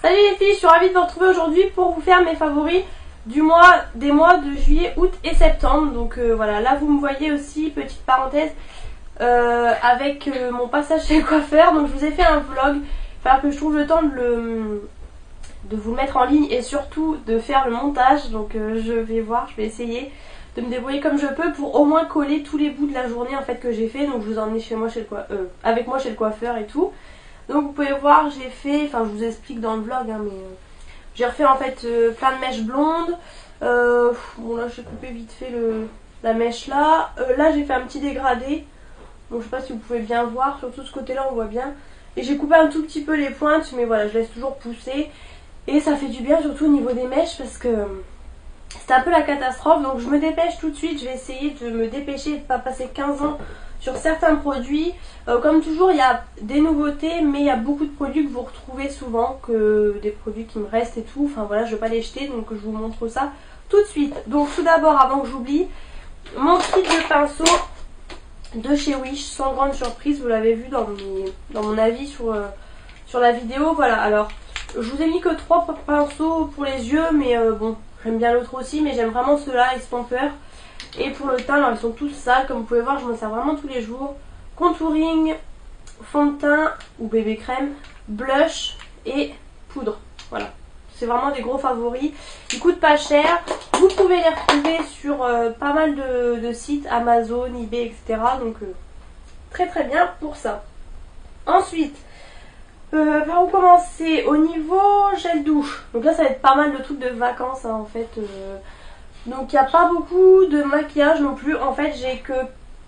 Salut les filles, je suis ravie de vous retrouver aujourd'hui pour vous faire mes favoris des mois de juillet, août et septembre. Donc voilà, là vous me voyez aussi, petite parenthèse, avec mon passage chez le coiffeur. Donc je vous ai fait un vlog, il va falloir que je trouve le temps de vous le mettre en ligne et surtout de faire le montage. Donc je vais essayer de me débrouiller comme je peux pour au moins coller tous les bouts de la journée en fait que j'ai fait. Donc je vous ai emmené chez moi, avec moi chez le coiffeur et tout. Donc vous pouvez voir, j'ai fait, enfin je vous explique dans le vlog, hein, mais j'ai refait en fait plein de mèches blondes. Bon là j'ai coupé vite fait la mèche là. Là j'ai fait un petit dégradé. Bon je sais pas si vous pouvez bien voir, surtout ce côté là on voit bien. Et j'ai coupé un tout petit peu les pointes, mais voilà je laisse toujours pousser. Et ça fait du bien surtout au niveau des mèches parce que c'était un peu la catastrophe. Donc je me dépêche tout de suite, je vais essayer de me dépêcher et de ne pas passer 15 ans sur certains produits. Comme toujours il y a des nouveautés, mais il y a beaucoup de produits que vous retrouvez souvent, que des produits qui me restent et tout. Enfin voilà, je ne vais pas les jeter, donc je vous montre ça tout de suite. Donc tout d'abord, avant que j'oublie, mon kit de pinceaux de chez Wish, sans grande surprise, vous l'avez vu dans mon avis sur la vidéo. Voilà, alors je vous ai mis que 3 pinceaux pour les yeux, mais bon, j'aime bien l'autre aussi, mais j'aime vraiment ceux-là, ils se font peur. Et pour le teint, alors ils sont tous sales, comme vous pouvez voir, je m'en sers vraiment tous les jours. Contouring, fond de teint ou bébé crème, blush et poudre. Voilà, c'est vraiment des gros favoris. Ils coûtent pas cher. Vous pouvez les retrouver sur pas mal de sites, Amazon, eBay, etc. Donc très très bien pour ça. Ensuite, par où commencer? Au niveau gel douche. Donc là ça va être pas mal de trucs de vacances hein, en fait. Donc il n'y a pas beaucoup de maquillage non plus. En fait j'ai que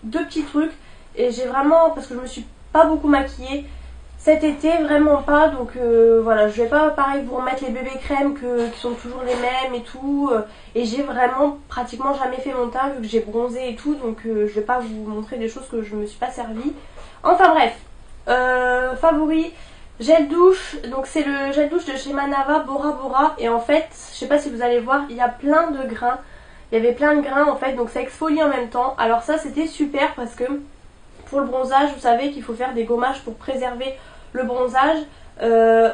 2 petits trucs. Et j'ai vraiment, parce que je me suis pas beaucoup maquillée cet été, vraiment pas. Donc voilà, je vais pas pareil vous remettre les bébés crèmes qui sont toujours les mêmes et tout. Et j'ai vraiment pratiquement jamais fait mon teint vu que j'ai bronzé et tout. Donc je vais pas vous montrer des choses que je me suis pas servi. Enfin bref, favori. Gel douche, donc c'est le gel douche de chez Manava Bora Bora. Et en fait, je sais pas si vous allez voir, il y a plein de grains. Il y avait plein de grains en fait, donc ça exfolie en même temps. Alors ça c'était super parce que pour le bronzage, vous savez qu'il faut faire des gommages pour préserver le bronzage.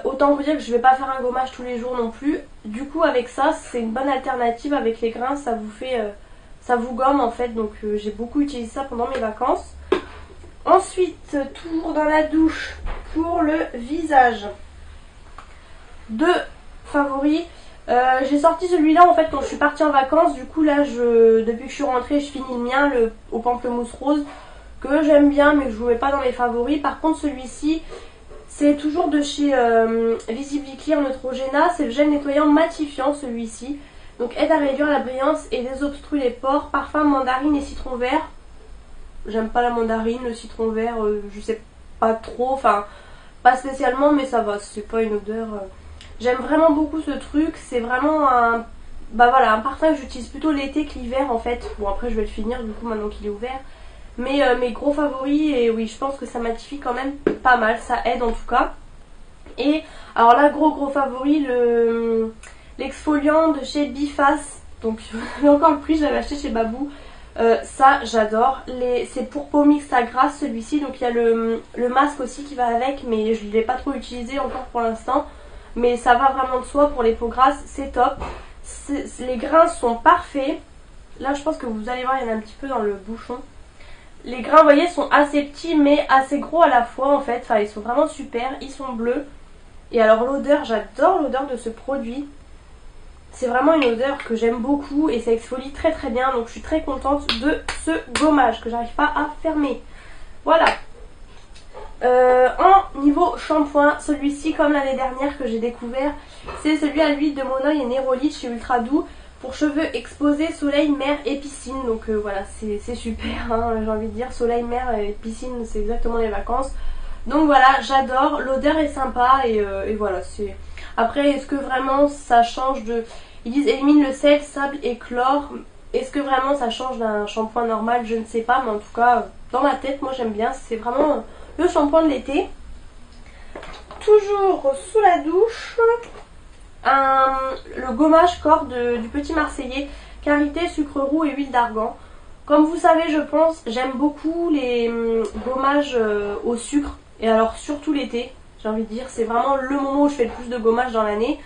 Autant vous dire que je vais pas faire un gommage tous les jours non plus. Du coup avec ça, c'est une bonne alternative avec les grains, ça vous fait, ça vous gomme en fait. Donc j'ai beaucoup utilisé ça pendant mes vacances. Ensuite, toujours dans la douche, pour le visage, 2 favoris. J'ai sorti celui-là en fait quand je suis partie en vacances. Du coup là, depuis que je suis rentrée, je finis le mien, le au pamplemousse rose, que j'aime bien mais que je ne jouais pas dans mes favoris. Par contre celui-ci, c'est toujours de chez Visibly Clear Neutrogena. C'est le gel nettoyant matifiant celui-ci. Donc aide à réduire la brillance et désobstrue les pores. Parfum mandarine et citron vert. J'aime pas la mandarine, le citron vert, je sais pas trop, enfin pas spécialement mais ça va, c'est pas une odeur. J'aime vraiment beaucoup ce truc, c'est vraiment un parfum que j'utilise plutôt l'été que l'hiver en fait. Bon après je vais le finir du coup maintenant qu'il est ouvert. Mais mes gros favoris, et oui je pense que ça matifie quand même pas mal, ça aide en tout cas. Et alors là gros favori, l'exfoliant de chez Biface. Donc j'ai encore le prix, je l'avais acheté chez Babou. Ça j'adore, c'est pour peau mixte à grasse celui-ci, donc il y a le masque aussi qui va avec, mais je ne l'ai pas trop utilisé encore pour l'instant, mais ça va vraiment de soi pour les peaux grasses, c'est top. Les grains sont parfaits, là je pense que vous allez voir il y en a un petit peu dans le bouchon. Les grains vous voyez sont assez petits mais assez gros à la fois en fait, enfin ils sont vraiment super, ils sont bleus. Et alors l'odeur, j'adore l'odeur de ce produit. C'est vraiment une odeur que j'aime beaucoup et ça exfolie très très bien. Donc je suis très contente de ce gommage que j'arrive pas à fermer. Voilà. En niveau shampoing, celui-ci comme l'année dernière que j'ai découvert, c'est celui à l'huile de Monoï et Neroli chez Ultra Doux. Pour cheveux exposés, soleil, mer et piscine. Donc voilà, c'est super hein, j'ai envie de dire. Soleil, mer et piscine, c'est exactement les vacances. Donc voilà, j'adore, l'odeur est sympa et voilà. Après, est-ce que vraiment ça change de... Ils disent élimine le sel, sable et chlore. Est-ce que vraiment ça change d'un shampoing normal? Je ne sais pas, mais en tout cas, dans ma tête, moi j'aime bien. C'est vraiment le shampoing de l'été. Toujours sous la douche, le gommage corps du Petit Marseillais, karité, sucre roux et huile d'argan. Comme vous savez, je pense, j'aime beaucoup les gommages au sucre. Et alors surtout l'été. j'ai envie de dire. C'est vraiment le moment où je fais le plus de gommage dans l'année.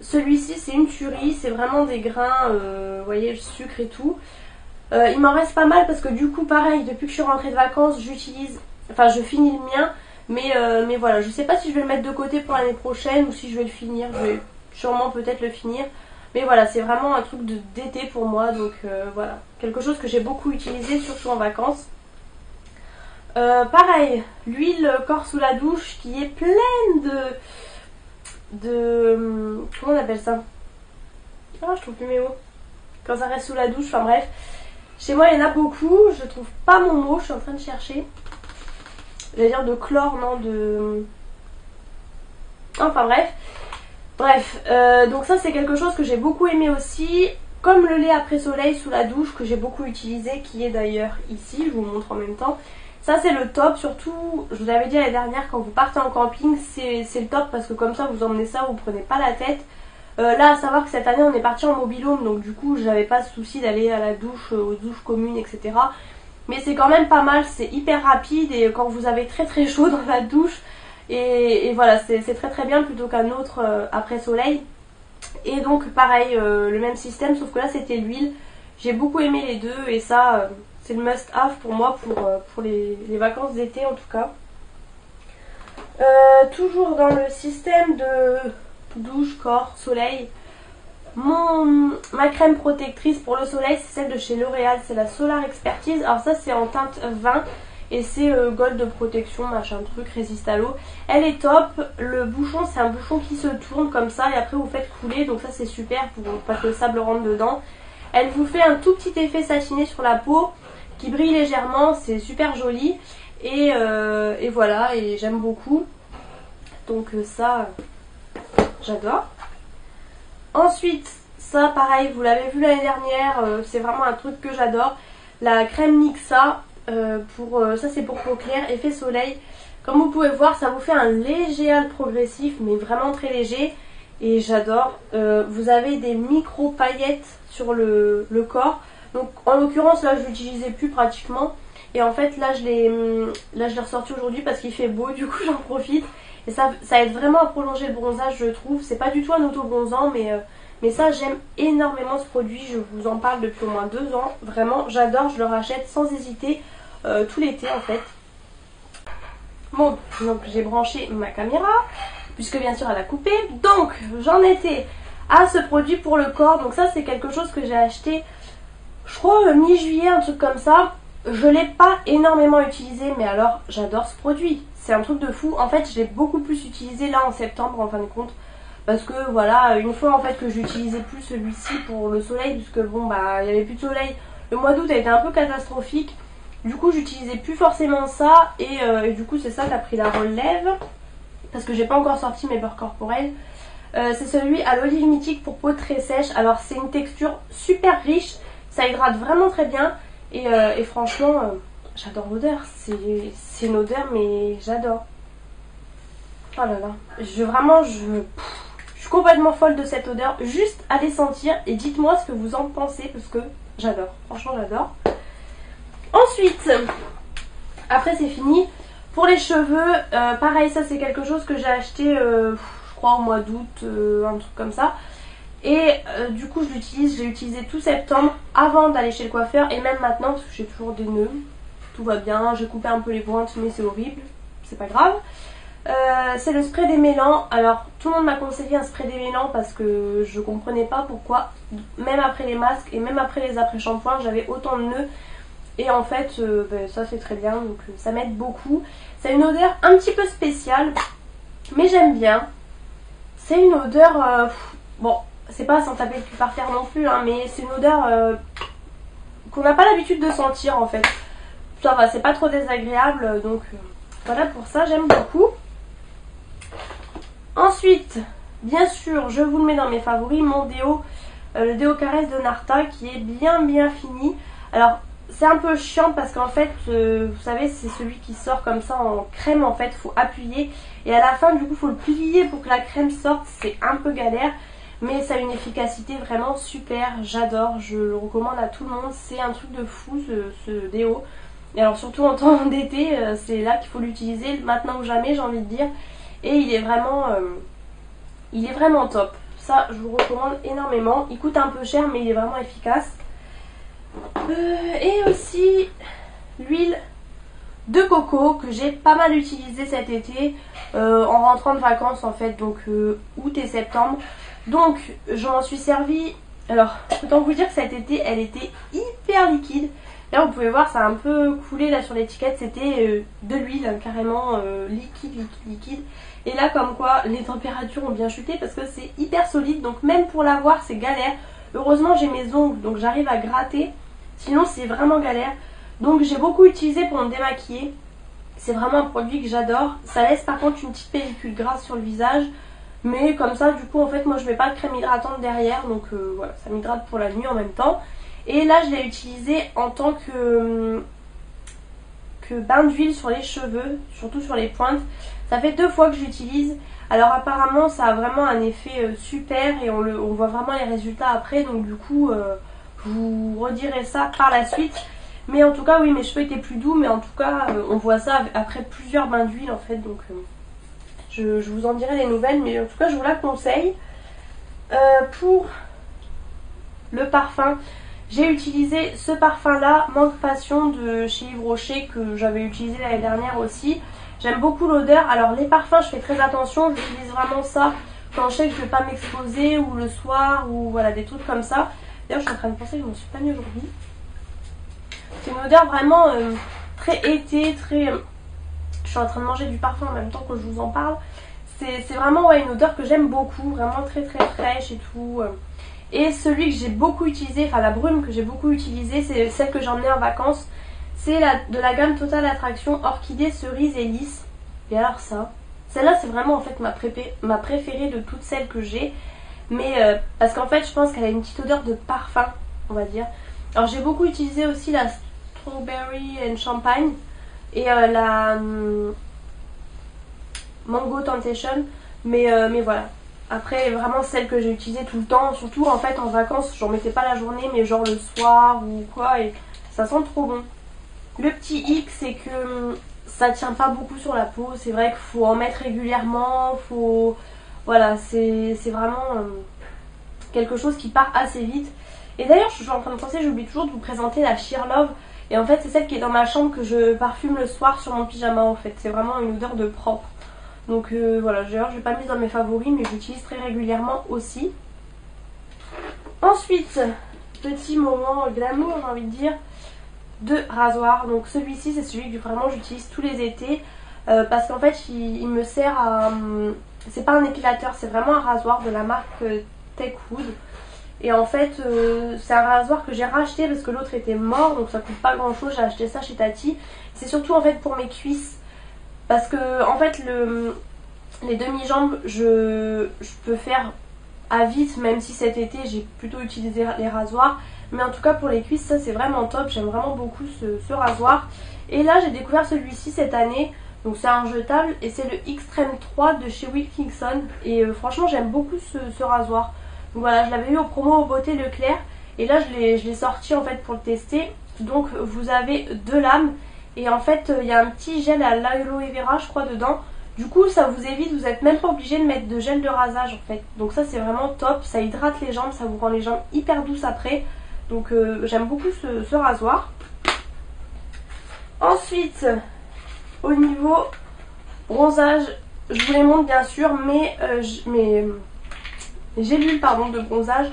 Celui-ci c'est une tuerie, c'est vraiment des grains, vous voyez, le sucre et tout. Il m'en reste pas mal parce que du coup pareil, depuis que je suis rentrée de vacances, j'utilise, enfin je finis le mien. Mais voilà, je sais pas si je vais le mettre de côté pour l'année prochaine ou si je vais le finir. Je vais sûrement peut-être le finir. Mais voilà, c'est vraiment un truc d'été pour moi. Donc voilà, quelque chose que j'ai beaucoup utilisé, surtout en vacances. Pareil, l'huile corps sous la douche qui est pleine comment on appelle ça? Ah, je trouve plus mes mots. Quand ça reste sous la douche, enfin bref. Chez moi, il y en a beaucoup. Je trouve pas mon mot, je suis en train de chercher. J'allais dire de chlore, non, de... Enfin bref. Bref, donc ça c'est quelque chose que j'ai beaucoup aimé aussi. Comme le lait après soleil sous la douche que j'ai beaucoup utilisé, qui est d'ailleurs ici, je vous le montre en même temps. Ça c'est le top, surtout, je vous avais dit l'année dernière, quand vous partez en camping, c'est le top parce que comme ça vous emmenez ça, vous prenez pas la tête. Là à savoir que cette année on est parti en mobil-home, donc du coup j'avais pas de souci d'aller à la douche, aux douches communes, etc. Mais c'est quand même pas mal, c'est hyper rapide et quand vous avez très très chaud dans la douche, et voilà, c'est très très bien plutôt qu'un autre après soleil. Et donc pareil, le même système, sauf que là c'était l'huile. J'ai beaucoup aimé les deux et ça c'est le must have pour moi pour les vacances d'été en tout cas. Toujours dans le système de douche, corps, soleil, ma crème protectrice pour le soleil c'est celle de chez L'Oréal, c'est la Solar Expertise. Alors ça c'est en teinte 20 et c'est gold de protection, machin truc, résiste à l'eau. Elle est top, le bouchon c'est un bouchon qui se tourne comme ça et après vous faites couler, donc ça c'est super pour pas que le sable rentre dedans. Elle vous fait un tout petit effet satiné sur la peau qui brille légèrement, c'est super joli et voilà, et j'aime beaucoup. Donc ça j'adore. Ensuite, ça pareil, vous l'avez vu l'année dernière, c'est vraiment un truc que j'adore. La crème Nixa, ça c'est pour peau claire, effet soleil. Comme vous pouvez voir, ça vous fait un léger hâle progressif, mais vraiment très léger. Et j'adore. Vous avez des micro paillettes sur le corps. Donc en l'occurrence là je l'utilisais plus pratiquement. Et en fait là je l'ai ressorti aujourd'hui parce qu'il fait beau, du coup j'en profite. Et ça aide vraiment à prolonger le bronzage, je trouve. C'est pas du tout un auto-bronzant, mais ça j'aime énormément ce produit. Je vous en parle depuis au moins 2 ans. Vraiment, j'adore, je le rachète sans hésiter tout l'été en fait. Bon, donc j'ai branché ma caméra, puisque bien sûr elle a coupé. Donc j'en étais à ce produit pour le corps. Donc ça c'est quelque chose que j'ai acheté, je crois mi-juillet, un truc comme ça. Je l'ai pas énormément utilisé, mais alors j'adore ce produit. C'est un truc de fou. En fait, je l'ai beaucoup plus utilisé là en septembre en fin de compte. Parce que voilà, une fois en fait que j'utilisais plus celui-ci pour le soleil, puisque bon bah il n'y avait plus de soleil. Le mois d'août a été un peu catastrophique. Du coup j'utilisais plus forcément ça et du coup c'est ça qui a pris la relève. Parce que j'ai pas encore sorti mes beurres corporels. C'est celui à l'olive mythique pour peau très sèche. Alors c'est une texture super riche. Ça hydrate vraiment très bien. Et franchement, j'adore l'odeur. C'est une odeur, mais j'adore. Oh là là. Je suis complètement folle de cette odeur. Juste allez sentir et dites-moi ce que vous en pensez parce que j'adore. Franchement, j'adore. Ensuite, après c'est fini. Pour les cheveux, pareil, ça c'est quelque chose que j'ai acheté, je crois au mois d'août, un truc comme ça. Et du coup je l'utilise, j'ai utilisé tout septembre avant d'aller chez le coiffeur et même maintenant parce que j'ai toujours des nœuds, tout va bien, j'ai coupé un peu les pointes mais c'est horrible, c'est pas grave. C'est le spray démêlant. Alors tout le monde m'a conseillé un spray démêlant parce que je comprenais pas pourquoi même après les masques et même après les après-shampoings j'avais autant de nœuds. Et en fait ça c'est très bien, donc ça m'aide beaucoup. C'est une odeur un petit peu spéciale mais j'aime bien. C'est une odeur, bon c'est pas sans taper le cul par terre non plus, hein, mais c'est une odeur qu'on n'a pas l'habitude de sentir en fait. Ça va, c'est pas trop désagréable, donc voilà pour ça, j'aime beaucoup. Ensuite, bien sûr, je vous le mets dans mes favoris, mon déo, le déo caresse de Narta qui est bien fini. Alors c'est un peu chiant parce qu'en fait, vous savez, c'est celui qui sort comme ça en crème en fait, il faut appuyer. Et à la fin du coup, il faut le plier pour que la crème sorte, c'est un peu galère. Mais ça a une efficacité vraiment super, j'adore, je le recommande à tout le monde, c'est un truc de fou ce déo. Et alors surtout en temps d'été, c'est là qu'il faut l'utiliser, maintenant ou jamais j'ai envie de dire. et il est vraiment top. Ça je vous recommande énormément. Il coûte un peu cher mais il est vraiment efficace. Et aussi l'huile de coco que j'ai pas mal utilisée cet été en rentrant de vacances en fait, donc août et septembre. Donc je m'en suis servi. Alors autant vous dire que cet été elle était hyper liquide. Là vous pouvez voir, ça a un peu coulé là sur l'étiquette, c'était de l'huile carrément liquide. Et là comme quoi les températures ont bien chuté parce que c'est hyper solide, donc même pour l'avoir c'est galère. Heureusement j'ai mes ongles donc j'arrive à gratter, sinon c'est vraiment galère. Donc j'ai beaucoup utilisé pour me démaquiller. C'est vraiment un produit que j'adore. Ça laisse par contre une petite pellicule grasse sur le visage. Mais comme ça du coup en fait moi je mets pas de crème hydratante derrière. Donc voilà, ça m'hydrate pour la nuit en même temps. Et là je l'ai utilisé en tant que bain d'huile sur les cheveux, surtout sur les pointes. Ça fait 2 fois que j'utilise. Alors apparemment ça a vraiment un effet super et on voit vraiment les résultats après. Donc du coup je vous redirai ça par la suite. Mais en tout cas oui, mes cheveux étaient plus doux, mais en tout cas on voit ça après plusieurs bains d'huile en fait. Donc je vous en dirai des nouvelles, mais en tout cas je vous la conseille. Pour le parfum, j'ai utilisé ce parfum là, Manque Passion de chez Yves Rocher, que j'avais utilisé l'année dernière aussi. J'aime beaucoup l'odeur. Alors les parfums je fais très attention, j'utilise vraiment ça quand je sais que je ne vais pas m'exposer ou le soir ou voilà des trucs comme ça. D'ailleurs je suis en train de penser que je m'en suis pas mis aujourd'hui. C'est une odeur vraiment très été, très... Je suis en train de manger du parfum en même temps que je vous en parle. C'est vraiment ouais, une odeur que j'aime beaucoup, vraiment très très fraîche et tout. Et celui que j'ai beaucoup utilisé, enfin la brume que j'ai beaucoup utilisée, c'est celle que j'ai emmenée en vacances. C'est de la gamme Total Attraction Orchidée, Cerise et Lys. Et alors ça, celle-là c'est vraiment en fait ma préférée de toutes celles que j'ai. Mais parce qu'en fait je pense qu'elle a une petite odeur de parfum, on va dire. Alors j'ai beaucoup utilisé aussi la Strawberry and Champagne et la Mango Temptation, mais voilà. Après vraiment celle que j'ai utilisée tout le temps, surtout en fait en vacances, j'en mettais pas la journée mais genre le soir ou quoi, et ça sent trop bon. Le petit hic c'est que ça tient pas beaucoup sur la peau, c'est vrai qu'il faut en mettre régulièrement, voilà, c'est vraiment quelque chose qui part assez vite. Et d'ailleurs je suis en train de penser, j'oublie toujours de vous présenter la Sheer Love. Et en fait c'est celle qui est dans ma chambre que je parfume le soir sur mon pyjama en fait. C'est vraiment une odeur de propre. Donc voilà, d'ailleurs je ne l'ai pas mise dans mes favoris mais j'utilise très régulièrement aussi. Ensuite, petit moment glamour j'ai envie de dire, de rasoir. Donc celui-ci c'est celui que vraiment j'utilise tous les étés. Parce qu'en fait il me sert à... c'est pas un épilateur, c'est vraiment un rasoir de la marque Techwood. Et en fait c'est un rasoir que j'ai racheté parce que l'autre était mort, donc ça coûte pas grand chose, j'ai acheté ça chez Tati. C'est surtout en fait pour mes cuisses, parce que en fait les demi-jambes je peux faire à vite, même si cet été j'ai plutôt utilisé les rasoirs. Mais en tout cas pour les cuisses ça c'est vraiment top, j'aime vraiment beaucoup ce rasoir. Et là j'ai découvert celui-ci cette année, donc c'est un jetable et c'est le Extreme 3 de chez Wilkinson. Et franchement j'aime beaucoup ce rasoir. Donc voilà, je l'avais eu au promo au Beauté Leclerc et là je l'ai sorti en fait pour le tester. Donc vous avez 2 lames et en fait il y a un petit gel à l'aloe vera je crois dedans. Du coup ça vous évite, vous n'êtes même pas obligé de mettre de gel de rasage en fait. Donc ça c'est vraiment top, ça hydrate les jambes, ça vous rend les jambes hyper douces après. Donc j'aime beaucoup ce rasoir. Ensuite, au niveau bronzage, je vous les montre bien sûr, mais gélules de bronzage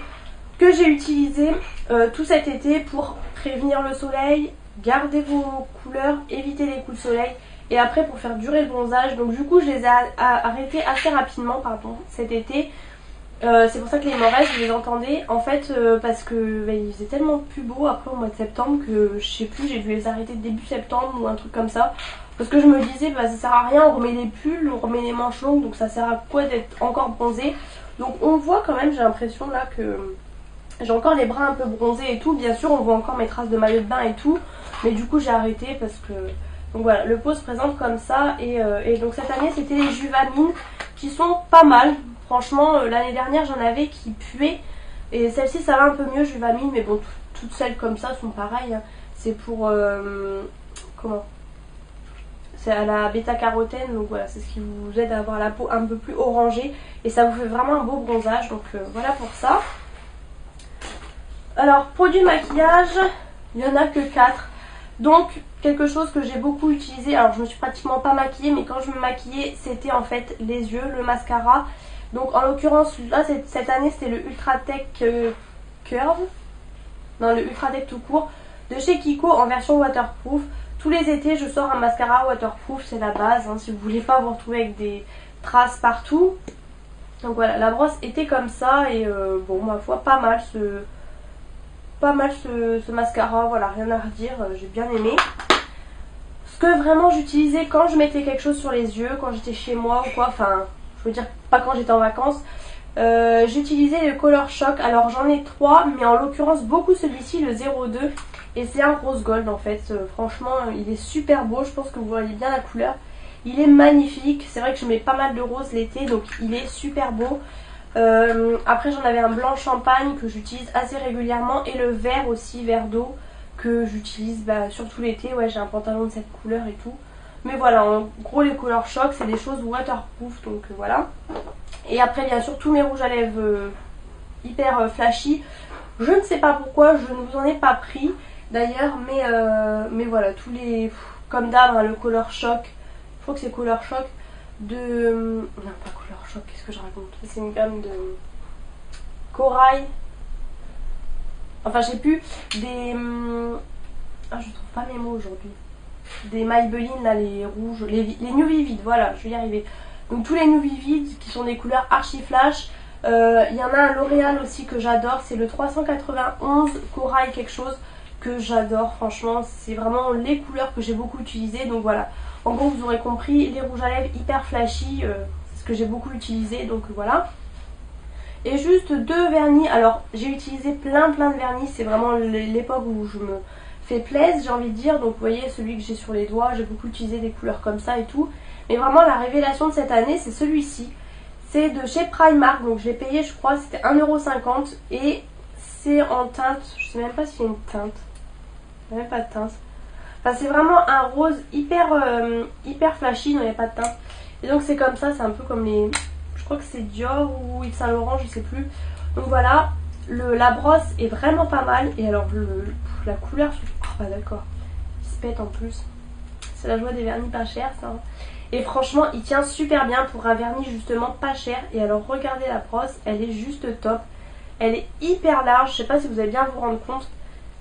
que j'ai utilisé tout cet été pour prévenir le soleil, garder vos couleurs, éviter les coups de soleil et après pour faire durer le bronzage. Donc du coup je les ai arrêtés assez rapidement cet été. C'est pour ça que les moresses je les entendais en fait parce que il faisait tellement plus beau après au mois de septembre que je sais plus, j'ai dû les arrêter début septembre ou un truc comme ça. Parce que je me disais ça sert à rien, on remet les pulls, on remet les manches longues, donc ça sert à quoi d'être encore bronzé. Donc on voit quand même, j'ai l'impression là que j'ai encore les bras un peu bronzés et tout. Bien sûr on voit encore mes traces de maillot de bain et tout, mais du coup j'ai arrêté parce que... Donc voilà, le pot se présente comme ça et donc cette année c'était les Juvamine qui sont pas mal. Franchement l'année dernière j'en avais qui puaient et celle-ci ça va un peu mieux Juvamine, mais bon toutes celles comme ça sont pareilles hein. C'est pour... comment? c'est à la bêta-carotène, donc voilà, c'est ce qui vous aide à avoir la peau un peu plus orangée et ça vous fait vraiment un beau bronzage, donc voilà pour ça. Alors, produits maquillage, il n'y en a que 4. Donc, quelque chose que j'ai beaucoup utilisé, alors je me suis pratiquement pas maquillée, mais quand je me maquillais, c'était en fait les yeux, le mascara. Donc, en l'occurrence, là, cette année, c'était le Ultra Tech Curve. Non, le Ultra Tech tout court, de chez Kiko en version waterproof. Tous les étés, je sors un mascara waterproof, c'est la base, hein, si vous voulez pas vous retrouver avec des traces partout. Donc voilà, la brosse était comme ça et bon, ma foi, pas mal ce mascara, voilà, rien à redire, j'ai bien aimé. Ce que vraiment j'utilisais quand je mettais quelque chose sur les yeux, quand j'étais chez moi ou quoi, enfin, je veux dire pas quand j'étais en vacances, j'utilisais le Color Shock. Alors j'en ai 3, mais en l'occurrence beaucoup celui-ci, le 02, et c'est un rose gold en fait. Franchement, il est super beau, je pense que vous voyez bien la couleur. Il est magnifique, c'est vrai que je mets pas mal de rose l'été, donc il est super beau. Après j'en avais un blanc champagne que j'utilise assez régulièrement et le vert aussi, vert d'eau, que j'utilise surtout l'été. Ouais, j'ai un pantalon de cette couleur et tout. Mais voilà, en gros les Color Shock c'est des choses waterproof, donc voilà. Et après bien sûr tous mes rouges à lèvres hyper flashy. Je ne sais pas pourquoi, je ne vous en ai pas pris d'ailleurs, mais voilà, tous les, comme d'hab, hein, le Color Shock, je crois que c'est Color Shock de... Non, pas Color Shock, qu'est-ce que je raconte? C'est une gamme de corail. Enfin, j'ai plus des... Ah, je trouve pas mes mots aujourd'hui. Des Maybelline, là, les rouges, les New Vivid, voilà, je vais y arriver. Donc tous les New Vivid qui sont des couleurs archi flash. Il y en a un L'Oréal aussi que j'adore, c'est le 391 corail quelque chose que j'adore, franchement c'est vraiment les couleurs que j'ai beaucoup utilisées. Donc voilà, en gros vous aurez compris, les rouges à lèvres hyper flashy, c'est ce que j'ai beaucoup utilisé, donc voilà. Et juste 2 vernis, alors j'ai utilisé plein de vernis, c'est vraiment l'époque où je me fais plaisir, j'ai envie de dire. Donc vous voyez celui que j'ai sur les doigts, j'ai beaucoup utilisé des couleurs comme ça et tout. Mais vraiment la révélation de cette année c'est celui-ci. C'est de chez Primark, donc je l'ai payé, je crois, c'était 1,50 € et c'est en teinte, je sais même pas s'il y a une teinte, il n'y a même pas de teinte. Enfin, c'est vraiment un rose hyper flashy, non, il n'y a pas de teinte. Et donc c'est comme ça, c'est un peu comme les, je crois que c'est Dior ou Yves Saint Laurent, je sais plus. Donc voilà, la brosse est vraiment pas mal. Et alors la couleur, oh bah d'accord, il se pète en plus. C'est la joie des vernis pas chers ça. Et franchement il tient super bien pour un vernis justement pas cher. Et alors regardez la brosse, elle est juste top. Elle est hyper large, je sais pas si vous allez bien vous rendre compte,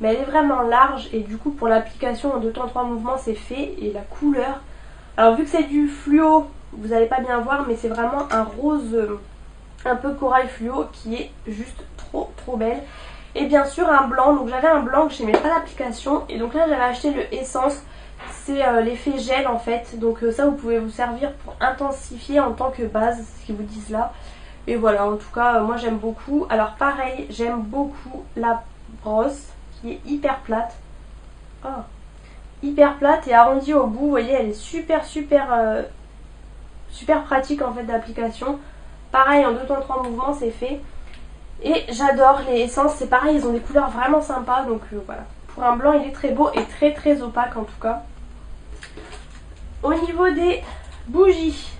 mais elle est vraiment large. Et du coup pour l'application en 2 temps 3 mouvements c'est fait. Et la couleur, alors vu que c'est du fluo, vous n'allez pas bien voir, mais c'est vraiment un rose un peu corail fluo qui est juste trop belle. Et bien sûr un blanc, donc j'avais un blanc que j'aimais pas l'application. Et donc là j'avais acheté le Essence. C'est l'effet gel en fait, donc ça vous pouvez vous servir pour intensifier en tant que base, ce qu'ils vous disent là. Et voilà, en tout cas moi j'aime beaucoup. Alors pareil, j'aime beaucoup la brosse qui est hyper plate. Oh, hyper plate et arrondie au bout, vous voyez elle est super pratique en fait d'application. Pareil en 2 temps 3 mouvements c'est fait. Et j'adore les essences, c'est pareil, ils ont des couleurs vraiment sympas, donc voilà. Pour un blanc il est très beau et très opaque en tout cas. Au niveau des bougies,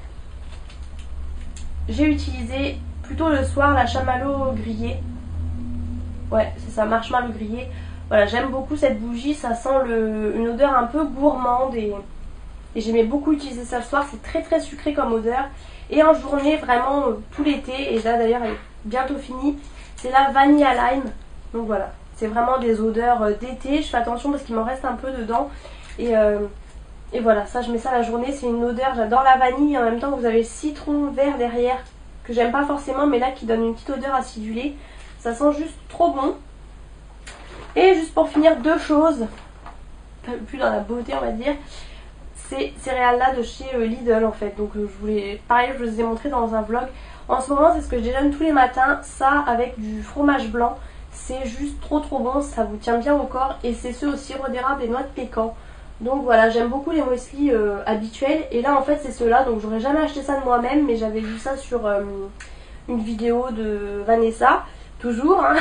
j'ai utilisé plutôt le soir la chamallow grillée. Ouais, c'est ça, marshmallow grillé. Voilà, j'aime beaucoup cette bougie, ça sent une odeur un peu gourmande et j'aimais beaucoup utiliser ça le soir. C'est très sucré comme odeur. Et en journée, vraiment tout l'été, et là d'ailleurs elle est bientôt finie, c'est la vanilla lime. Donc voilà, c'est vraiment des odeurs d'été. Je fais attention parce qu'il m'en reste un peu dedans. Et voilà, ça je mets ça la journée, c'est une odeur, j'adore la vanille. En même temps vous avez le citron vert derrière, que j'aime pas forcément, mais là qui donne une petite odeur acidulée. Ça sent juste trop bon. Et juste pour finir, 2 choses, plus dans la beauté on va dire. Ces céréales là de chez Lidl en fait. Donc je voulais, pareil je vous les ai montré dans un vlog. En ce moment c'est ce que je déjeune tous les matins. Ça avec du fromage blanc. C'est juste trop bon, ça vous tient bien au corps. Et c'est ce au sirop d'érable et noix de pécan. Donc voilà, j'aime beaucoup les muesli habituels. Et là en fait c'est ceux-là, donc j'aurais jamais acheté ça de moi-même. Mais j'avais vu ça sur une vidéo de Vanessa, toujours hein.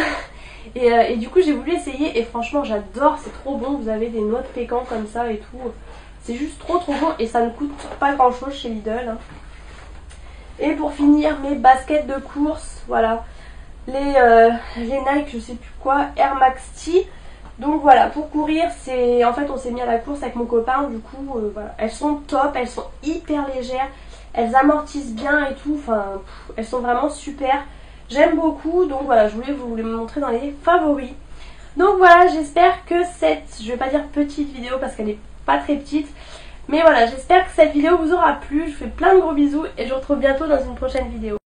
Et du coup j'ai voulu essayer et franchement j'adore, c'est trop bon. Vous avez des noix de pécan comme ça et tout. C'est juste trop bon et ça ne coûte pas grand chose chez Lidl. Hein. Et pour finir, mes baskets de course, voilà. Les Nike, je sais plus quoi, Air Max T. Donc voilà, pour courir, en fait on s'est mis à la course avec mon copain, du coup voilà. Elles sont top, elles sont hyper légères, elles amortissent bien et tout, enfin elles sont vraiment super. J'aime beaucoup, donc voilà, je voulais vous les montrer dans les favoris. Donc voilà, j'espère que je vais pas dire petite vidéo parce qu'elle est pas très petite, mais voilà, j'espère que cette vidéo vous aura plu. Je vous fais plein de gros bisous et je vous retrouve bientôt dans une prochaine vidéo.